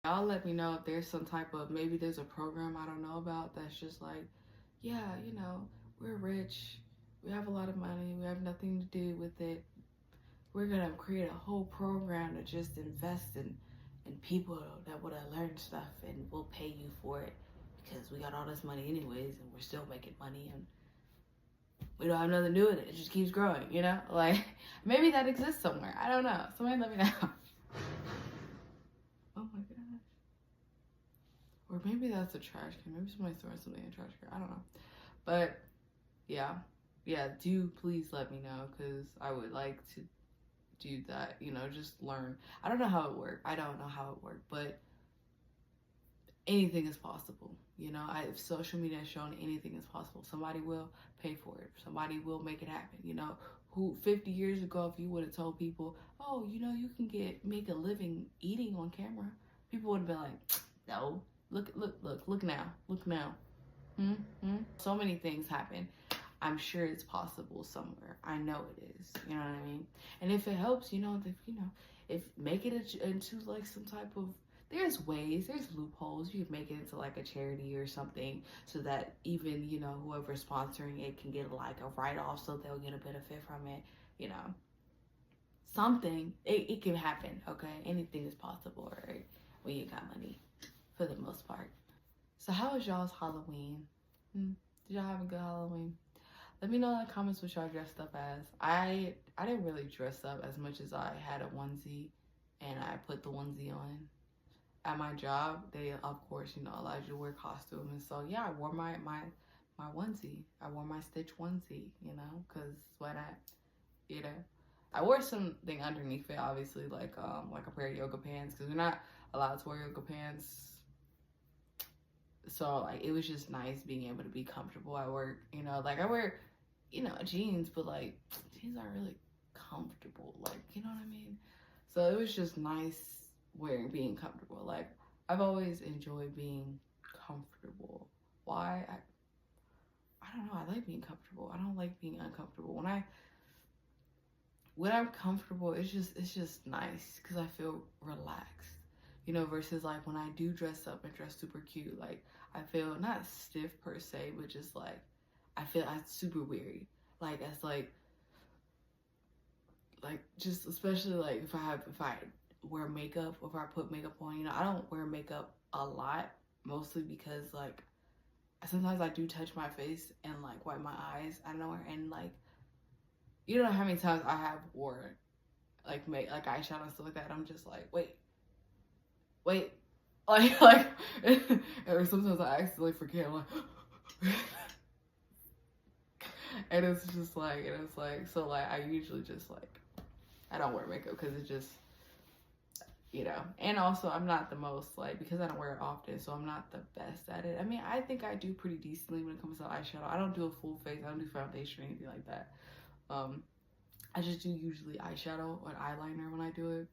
Y'all let me know if there's some type of, maybe there's a program I don't know about that's just like, yeah, we're rich, we have a lot of money, we have nothing to do with it. We're gonna create a whole program to just invest in people that would have learned stuff, and we'll pay you for it because we got all this money anyways, and we're still making money, and we don't have nothing to do with it. It just keeps growing. Like, maybe that exists somewhere. I don't know. Somebody let me know. Oh my gosh. Or maybe that's a trash can. Maybe somebody's throwing something in a trash can. I don't know. But yeah. Yeah, do please let me know, because I would like to do that, just learn. I don't know how it worked. But anything is possible. If social media has shown anything is possible, somebody will pay for it. Somebody will make it happen. Who 50 years ago, if you would have told people, oh, you can make a living eating on camera, people would have been like, no. Look now. So many things happen. I'm sure it's possible somewhere. I know it is. You know what I mean? And if it helps, if make it into like some type of, there's loopholes. You can make it into like a charity or something, so that even, whoever's sponsoring it can get like a write-off, so they'll get a benefit from it, you know. Something, it can happen, okay? Anything is possible, right? When you got money, for the most part. So how was y'all's Halloween? Did y'all have a good Halloween? Let me know in the comments what y'all dressed up as. I didn't really dress up as much as I had a onesie, and I put the onesie on. At my job, they of course, allow you to wear costume, and so yeah, I wore my onesie. I wore my Stitch onesie, cause why not? I wore something underneath it, obviously, like a pair of yoga pants, cause we're not allowed to wear yoga pants. So like, it was just nice being able to be comfortable at work. Like I wear, jeans, but like jeans aren't really comfortable. Like, you know what I mean? So it was just nice being comfortable. Like, I've always enjoyed being comfortable. Why? I don't know. I like being comfortable. I don't like being uncomfortable. When I'm comfortable, it's just nice because I feel relaxed. Versus like when I do dress up and dress super cute, like I feel not stiff per se, but just like I feel I'm super weary. Like that's like just especially like if I wear makeup, or if I put makeup on, I don't wear makeup a lot, mostly because like sometimes I do touch my face and like wipe my eyes. I don't know, and like you don't know how many times I have wore like eyeshadow and stuff like that. I'm just like, wait, like or sometimes I accidentally forget. I'm like, and it's like so like I usually just like I don't wear makeup because it just and also I'm not the most like, because I don't wear it often, so I'm not the best at it. I mean, I think I do pretty decently when it comes to eyeshadow. I don't do a full face. I don't do foundation or anything like that. I just do usually eyeshadow or eyeliner when I do it.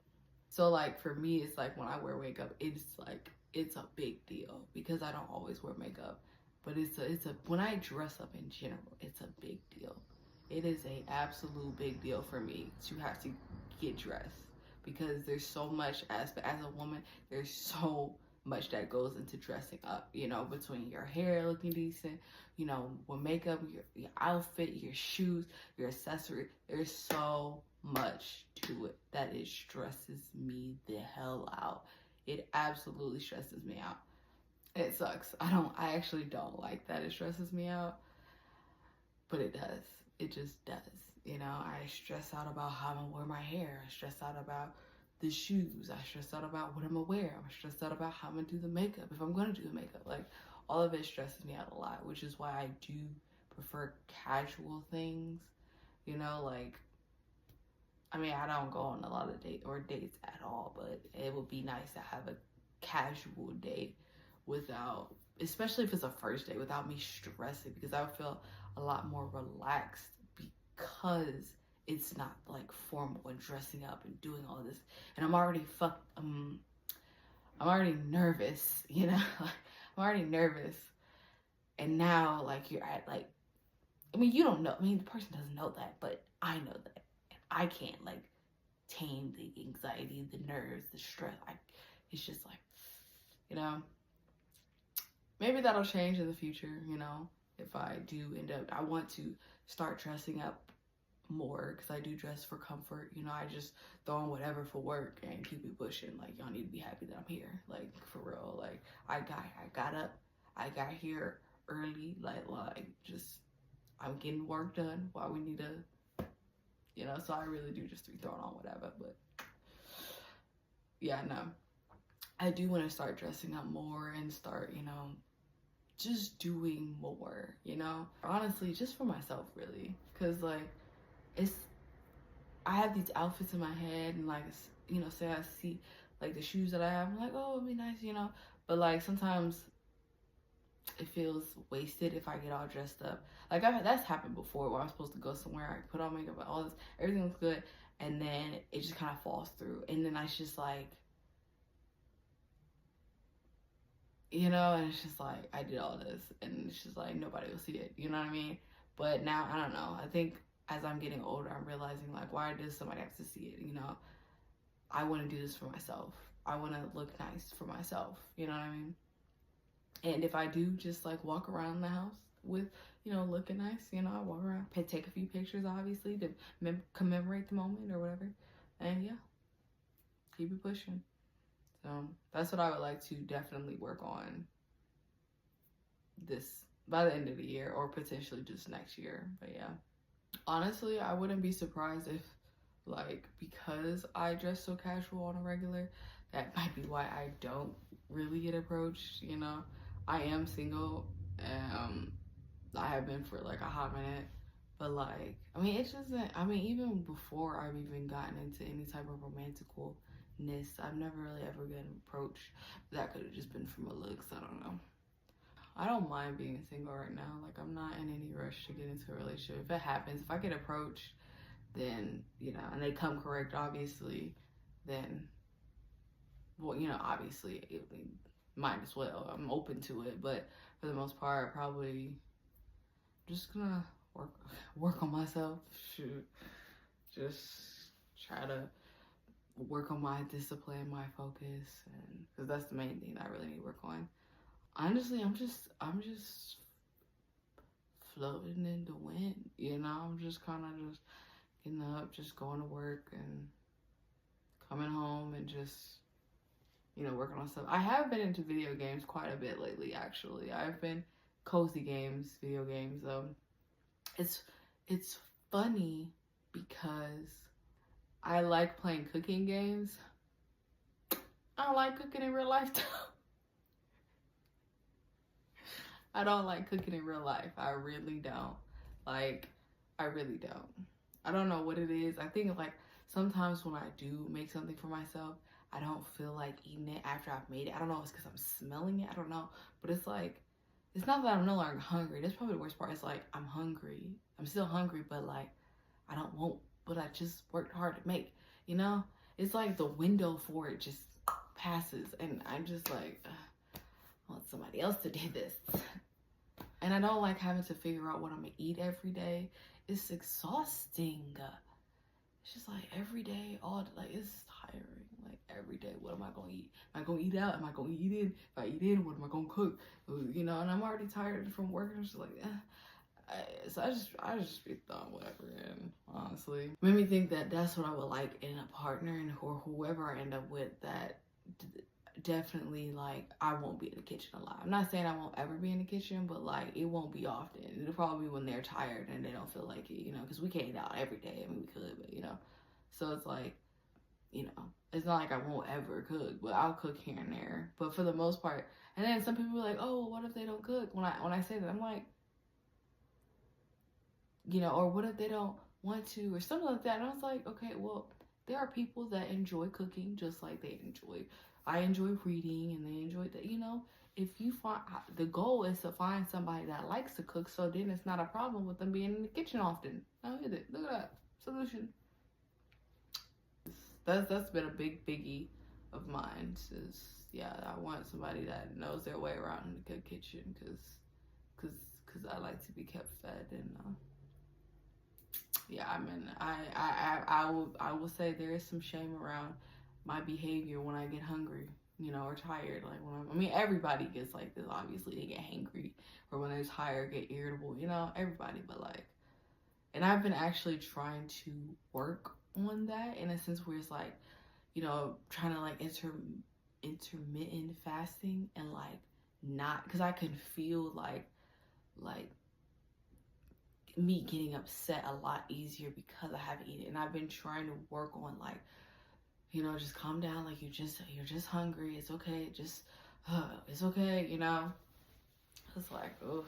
So like for me, it's like when I wear makeup, it's a big deal because I don't always wear makeup. But it's a when I dress up in general, it's a big deal. It is a absolute big deal for me to have to get dressed, because there's so much as a woman, there's so much that goes into dressing up, between your hair looking decent, with makeup, your outfit, your shoes, your accessory. There's so much to it that it stresses me the hell out. It absolutely stresses me out. It sucks. I actually don't like that it stresses me out, but it does. It just does. I stress out about how I'm gonna wear my hair. I stress out about the shoes. I stress out about what I'm gonna wear. I'm stressed out about how I'm gonna do the makeup, if I'm gonna do the makeup. Like, all of it stresses me out a lot, which is why I do prefer casual things. Like, I mean, I don't go on a lot of dates at all, but it would be nice to have a casual date without, especially if it's a first date, without me stressing, because I would feel a lot more relaxed because it's not like formal and dressing up and doing all this. And I'm already I'm already nervous, I'm already nervous. And now like you're at like, I mean, you don't know. I mean, the person doesn't know that, but I know that. And I can't like tame the anxiety, the nerves, the stress. It's just like, you know. Maybe that'll change in the future, you know, if I do end up, I want to start dressing up more because I do dress for comfort. You know, I just throw on whatever for work and keep it pushing. Like, y'all need to be happy that I'm here. Like, for real. Like, I got up, I got here early. Like just, I'm getting work done while we need to, you know, so I really do just be throwing on whatever. But yeah, no, I do want to start dressing up more and start, you know, just doing more, you know, honestly, just for myself, really, because like I have these outfits in my head, and like, you know, say I see like the shoes that I have, I'm like, oh, it'd be nice, you know, but like sometimes it feels wasted if I get all dressed up. Like that's happened before where I'm supposed to go somewhere, I put on makeup, all this, everything looks good, and then it just kind of falls through, and then I just like, you know, and it's just like, I did all this, and it's just like, nobody will see it, you know what I mean? But now, I don't know, I think as I'm getting older, I'm realizing, like, why does somebody have to see it, you know? I want to do this for myself. I want to look nice for myself, you know what I mean? And if I do just, like, walk around the house with, you know, looking nice, you know, I walk around, take a few pictures, obviously, to commemorate the moment or whatever, and yeah, keep it pushing. So that's what I would like to definitely work on this by the end of the year, or potentially just next year. But yeah, honestly, I wouldn't be surprised if, like, because I dress so casual on a regular, that might be why I don't really get approached, you know. I am single, I have been for like a hot minute, but like, I mean, it doesn't, I mean, even before I've even gotten into any type of romanticalness, I've never really ever been approached. That could have just been from a looks, I don't know. I don't mind being single right now. Like, I'm not in any rush to get into a relationship. If it happens, if I get approached, then, you know, and they come correct, obviously, then, well, you know, obviously, might as well. I'm open to it, but for the most part, probably just gonna work on myself. Shoot, just try to work on my discipline, my focus, and because that's the main thing that I really need to work on. Honestly, I'm just floating in the wind, you know. I'm just kind of just getting up, just going to work and coming home and just, you know, working on stuff. I have been into video games quite a bit lately, actually. I've been cozy games, video games. It's funny because I like playing cooking games. I don't like cooking in real life, though. I don't like cooking in real life. I really don't. Like, I really don't. I don't know what it is. I think, like, sometimes when I do make something for myself, I don't feel like eating it after I've made it. I don't know if it's because I'm smelling it. I don't know. But it's like, it's not that I'm no longer hungry. That's probably the worst part. It's like, I'm hungry. I'm still hungry, but like, I don't want what I just worked hard to make. You know? It's like the window for it just passes. And I'm just like, I want somebody else to do this. And I don't like having to figure out what I'm going to eat every day. It's exhausting. It's just like every day, like, it's tiring. Like, every day, what am I going to eat? Am I going to eat out? Am I going to eat in? If I eat in, what am I going to cook? You know, and I'm already tired from working. Just like, so I just be throwing whatever in, honestly. Made me think that that's what I would like in a partner, and or whoever I end up with, that definitely, like, I won't be in the kitchen a lot. I'm not saying I won't ever be in the kitchen, but like, it won't be often. It'll probably be when they're tired and they don't feel like it, you know, because we can't eat out every day. I mean, we could, but you know, so it's like, you know, it's not like I won't ever cook, but I'll cook here and there. But for the most part, and then some people are like, oh, well, what if they don't cook? When I say that, I'm like, you know, or what if they don't want to, or something like that. And I was like, okay, well, there are people that enjoy cooking just like I enjoy reading, and they enjoy that, you know. If you find, the goal is to find somebody that likes to cook, so then it's not a problem with them being in the kitchen often. Oh, look at that solution. That's been a biggie of mine. Is, yeah, I want somebody that knows their way around in a good kitchen, cause I like to be kept fed, and yeah, I mean, I will say there is some shame around my behavior when I get hungry. you know, or tired. Like I mean, everybody gets like this. Obviously, they get hangry, or when they're tired, get irritable. You know, everybody. But like, and I've been actually trying to work on that in a sense where it's like, you know, trying to like intermittent fasting and like not, because I can feel like me getting upset a lot easier because I haven't eaten. And I've been trying to work on like, you know, just calm down. Like you're just hungry. It's okay. Just it's okay. You know, it's like, oh,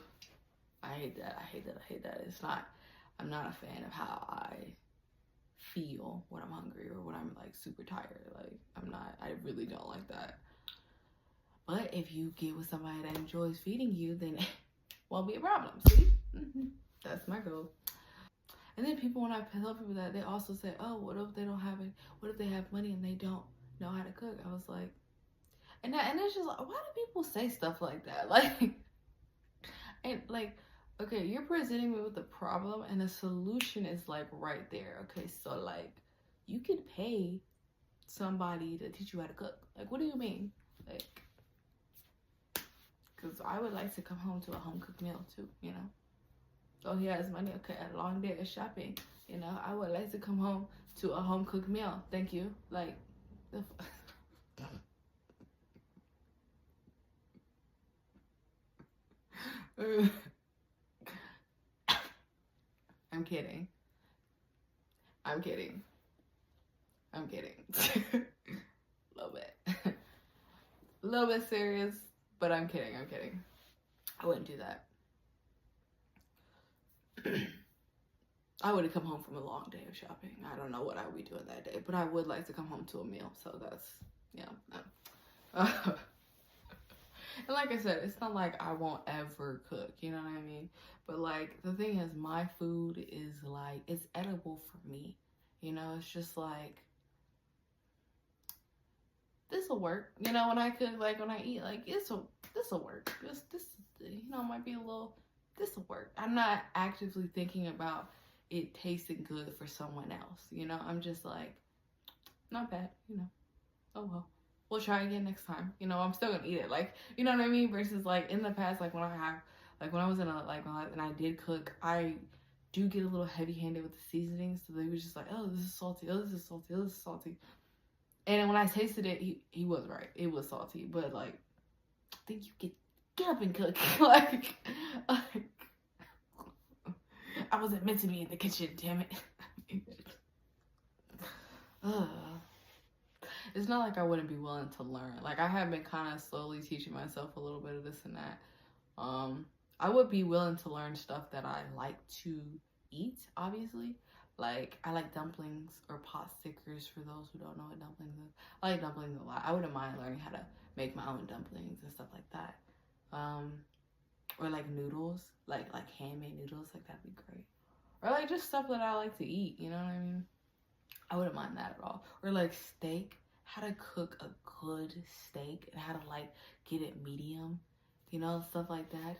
I hate that. I hate that. I hate that. It's not. I'm not a fan of how I feel when I'm hungry or when I'm like super tired. Like I'm not. I really don't like that. But if you get with somebody that enjoys feeding you, then it won't be a problem. See, that's my goal. And then people, when I tell people that, they also say, "Oh, what if they don't have it? What if they have money and they don't know how to cook?" I was like, and it's just like, why do people say stuff like that? Like, and like, okay, you're presenting me with a problem, and the solution is like right there. Okay, so like, you could pay somebody to teach you how to cook. Like, what do you mean? Like, because I would like to come home to a home cooked meal too. You know. Oh, he has money. Okay, a long day of shopping. You know, I would like to come home to a home cooked meal. Thank you. Like, I'm kidding. I'm kidding. I'm kidding. A little bit. A little bit serious, but I'm kidding. I'm kidding. I wouldn't do that. I would have come home from a long day of shopping. I don't know what I would be doing that day, but I would like to come home to a meal. So that's, yeah. And like I said, it's not like I won't ever cook, you know what I mean? But like, the thing is, my food is like, it's edible for me. You know, it's just like, this'll work. You know, when I cook, like when I eat, like, this'll work. This, you know, might be a little, this'll work. I'm not actively thinking about it tasting good for someone else. You know, I'm just like, not bad, you know. Oh well. We'll try again next time. You know, I'm still gonna eat it. Like, you know what I mean? Versus like in the past, like when I was in a, like, when I did cook, I do get a little heavy handed with the seasonings. So they was just like, oh, this is salty. Oh, this is salty. Oh, this is salty. And when I tasted it, he was right. It was salty. But like, I think you get up and cook. like, I wasn't meant to be in the kitchen, damn it. It's not like I wouldn't be willing to learn. Like, I have been kind of slowly teaching myself a little bit of this and that. I would be willing to learn stuff that I like to eat, obviously. Like, I like dumplings or pot stickers for those who don't know what dumplings is. I like dumplings a lot. I wouldn't mind learning how to make my own dumplings and stuff like that. Or like noodles, like handmade noodles, like that'd be great. Or like just stuff that I like to eat, you know what I mean? I wouldn't mind that at all. Or like steak, how to cook a good steak and how to like get it medium, you know, stuff like that.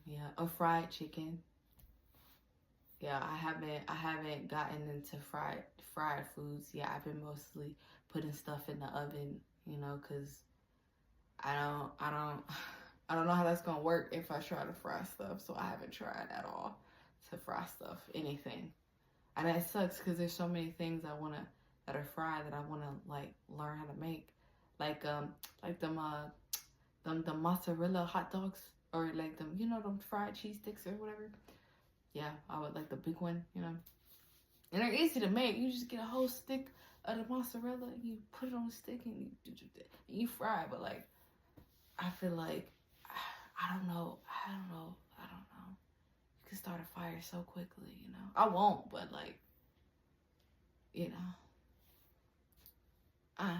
Yeah, or fried chicken. Yeah, I haven't gotten into fried foods. Yeah, I've been mostly putting stuff in the oven, you know, cause I don't know how that's gonna work if I try to fry stuff. So I haven't tried at all to fry stuff, anything. And that sucks because there's so many things that are fried that I wanna like learn how to make, like the mozzarella hot dogs, or like them, you know, them fried cheese sticks or whatever. Yeah, I would like the big one, you know. And they're easy to make. You just get a whole stick of the mozzarella and you put it on the stick and you fry it. But like, I feel like I don't know. You can start a fire so quickly, you know. I won't, but like, you know.